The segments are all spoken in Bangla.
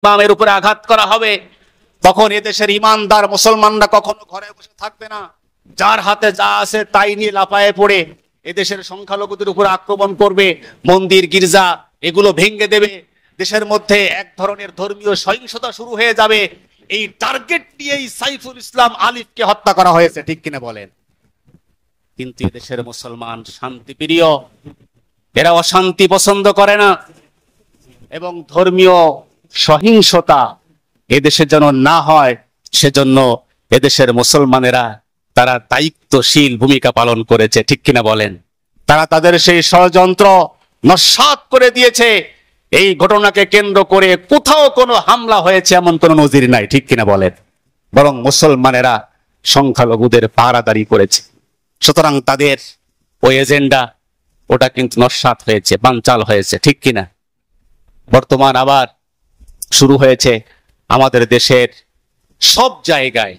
ইমামের উপরে আঘাত করা হবে, তখন এদেশের ইমানদার মুসলমানরা কখনো ঘরে বসে থাকবে না। যার হাতে যা আছে তাই নিয়ে লাফায়ে পড়ে এদেশের সংখ্যালঘুদের উপর আক্রমণ করবে, মন্দির গির্জা এগুলো ভেঙে দেবে, দেশের মধ্যে এক ধরনের ধর্মীয় সহিংসতা শুরু হয়ে যাবে। এই টার্গেট নিয়েই সাইফুল ইসলাম আলিফকে হত্যা করা হয়েছে, ঠিক কিনা বলেন? কিন্তু এদেশের মুসলমান শান্তিপ্রিয়, এরা অশান্তি পছন্দ করে না, এবং ধর্মীয় সহিংসতা এদেশে যেন না হয় সেজন্য এদেশের মুসলমানেরা তারা দায়িত্বশীল ভূমিকা পালন করেছে, ঠিক কিনা বলেন? তারা তাদের সেই ষড়যন্ত্র নস্যাৎ করে দিয়েছে। এই ঘটনাকে কেন্দ্র করে কোথাও কোনো হামলা হয়েছে এমন কোনো নজির নাই, ঠিক কিনা বলেন? বরং মুসলমানেরা সংখ্যালঘুদের পাহারাদারি করেছে। সুতরাং তাদের ওই এজেন্ডা ওটা কিন্তু নস্যাৎ হয়েছে, বানচাল হয়েছে, ঠিক কিনা? বর্তমান আবার শুরু হয়েছে আমাদের দেশের সব জায়গায়,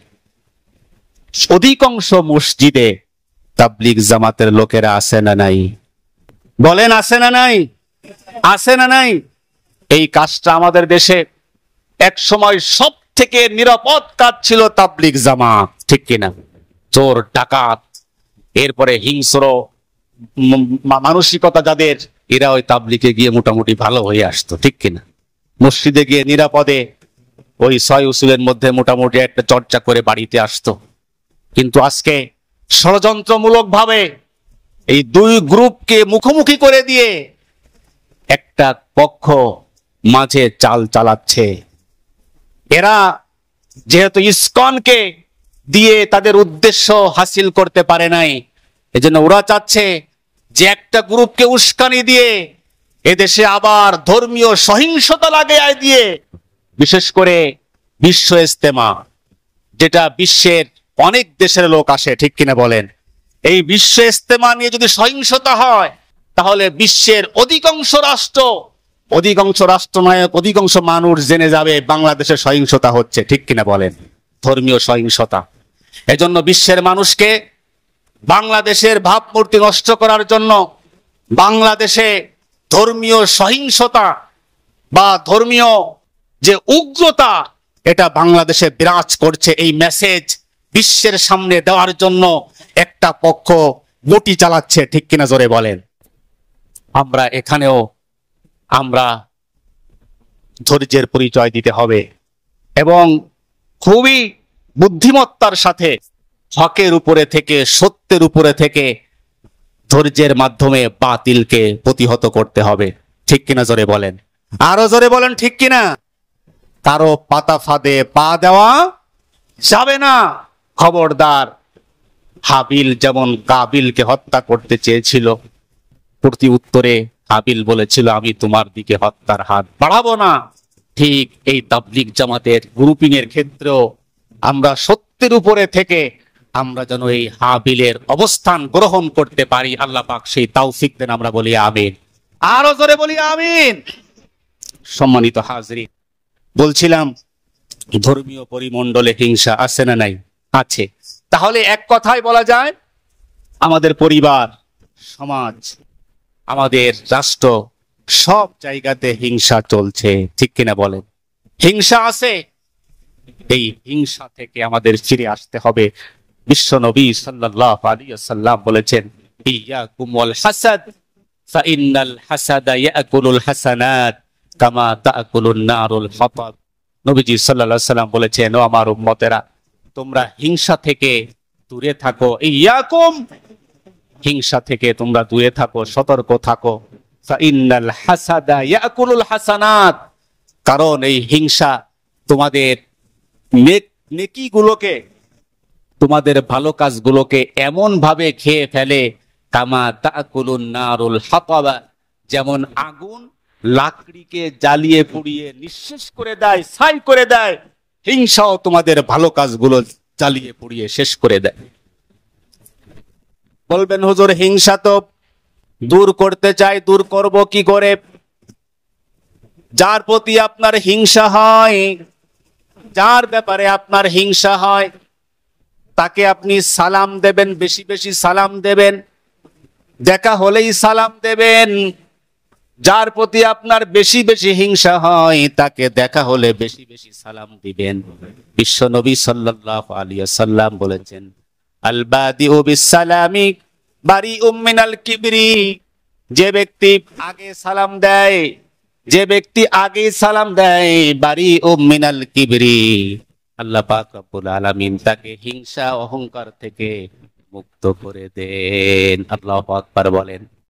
অধিকাংশ মসজিদে তাবলিগ জামাতের লোকেরা আছে না নাই? বলেন আছে না নাই? আছে না নাই? এই কাজটা আমাদের দেশে এক সময় সব থেকে নিরাপদ কাজ ছিল তাবলিগ জামাত, ঠিক কিনা? চোর ডাকাত এরপরে হিংস্র মানসিকতা যাদের, এরা ওই তাবলিগে গিয়ে মোটামুটি ভালো হয়ে আসতো, ঠিক কিনা? মসজিদে গিয়ে নিরাপদে ওই 6 উসুলের মধ্যে মোটামুটি একটা চর্চা করে বাড়িতে আসতো। কিন্তু আজকে ষড়যন্ত্রমূলক ভাবে এই দুই গ্রুপকে মুখোমুখি করে দিয়ে একটা পক্ষ মাঝে চাল চালাচ্ছে। এরা যেহেতু ইসকনকে দিয়ে তাদের উদ্দেশ্য হাসিল করতে পারে নাই, এজন্য ওরা চাচ্ছে যে একটা গ্রুপকে উস্কানি দিয়ে এদেশে আবার ধর্মীয় সহিংসতা লাগায় দিয়ে, বিশেষ করে বিশ্ব ইজতেমা, যেটা বিশ্বের অনেক দেশের লোক আসে, ঠিক কিনা বলেন? এই বিশ্ব ইজতেমা নিয়ে যদি সহিংসতা হয় তাহলে বিশ্বের অধিকাংশ রাষ্ট্রনায়ক, অধিকাংশ মানুষ জেনে যাবে বাংলাদেশে সহিংসতা হচ্ছে, ঠিক কিনা বলেন? ধর্মীয় সহিংসতা। এজন্য বিশ্বের মানুষকে বাংলাদেশের ভাবমূর্তি নষ্ট করার জন্য বাংলাদেশে ধর্মীয় সহিংসতা বা ধর্মীয় যে উগ্রতা এটা বাংলাদেশে বিরাজ করছে, এই মেসেজ বিশ্বের সামনে দেওয়ার জন্য একটা পক্ষ গতি চালাচ্ছে, ঠিক কিনা জোরে বলেন? আমরা এখানেও আমরা ধৈর্যের পরিচয় দিতে হবে এবং খুবই বুদ্ধিমত্তার সাথে হকের উপরে থেকে, সত্যের উপরে থেকে ধৈর্যের মাধ্যমে বাতিলকে প্রতিহত করতে হবে, ঠিক কিনা জোরে বলেন? আরো জোরে বলেন, ঠিক কিনা? কারো পাতা ফাঁদে পা দেওয়া যাবে না। খবরদার। হাবিল যেমন কাবিলকে হত্যা করতে চেয়েছিল, প্রতি উত্তরে হাবিল বলেছিল আমি তোমার দিকে হত্যার হাত বাড়াবো না। ঠিক এই তাবলিগ জামাতের গ্রুপিং এর ক্ষেত্রেও আমরা সত্যের উপরে থেকে আমরা যেন এই হাবিলের অবস্থান গ্রহণ করতে পারি, আল্লাহ পাক সেই তৌফিক দেন। আমরা বলি আমিন। আরো জোরে বলি আমিন। সম্মানিত হাজরিন, বলছিলাম ধর্মীয় পরিমণ্ডলে হিংসা আছে না নাই? আছে। তাহলে এক কথায় বলা যায় আমাদের পরিবার, সমাজ, আমাদের রাষ্ট্র, সব জায়গাতে হিংসা চলছে, ঠিক কিনা বলেন? হিংসা আছে। এই হিংসা থেকে আমাদের ফিরে আসতে হবে। বিশ্ব নবী সাল্লাল্লাহু আলাইহি ওয়াসাল্লাম বলেছেন, ইয়াকুম ওয়াল হাসাদ ফাইন্নাল হাসাদা ইয়াকুলুল হাসানাত কামা তাকুলুন নারুল হাতাব। নবীজি সাল্লাল্লাহু আলাইহি ওয়াসাল্লাম বলেছেন, ও আমার উম্মতেরা, তোমরা হিংসা থেকে দূরে থাকো। ইয়াকুম, হিংসা থেকে তোমরা দূরে থাকো, সতর্ক থাকো। ফাইন্নাল হাসাদা ইয়াকুলুল হাসানাত, কারণ এই হিংসা তোমাদের নেকিগুলোকে, তোমাদের ভালো কাজগুলোকে এমন ভাবে খেয়ে ফেলে, কামা তাকুলুন নারুল হাতাব, যেমন আগুন লাকড়িকে জ্বালিয়ে পুড়িয়ে নিঃশেষ করে দেয়, ছাই করে দেয়, হিংসাও তোমাদের ভালো কাজগুলো জ্বালিয়ে পুড়িয়ে শেষ করে দেয়। বলবেন হুজুর, হিংসা তো দূর করতে চাই, দূর করব কি করে? যার প্রতি আপনার হিংসা হয়, যার ব্যাপারে আপনার হিংসা হয়, তাকে আপনি সালাম দেবেন, বেশি বেশি সালাম দেবেন, দেখা হলেই সালাম দেবেন, যার প্রতি আপনার বেশি বেশি হিংসা হয় তাকে দেখা হলে বেশি বেশি সালাম দিবেন। বিশ্ব নবী সাল্লাল্লাহু আলাইহি ওয়াসাল্লাম বলেছেন, আল বাদিউ বিসসালামি বারিউম মিনাল কিবরি। যে ব্যক্তি আগে সালাম দেয়, যে ব্যক্তি আগে সালাম দেয়, বারিউম মিনাল কিবরি, আল্লাহ পাক রব্বুল আলামিন তাকে হিংসা অহংকার থেকে মুক্ত করে দেন। আল্লাহু আকবার বলেন।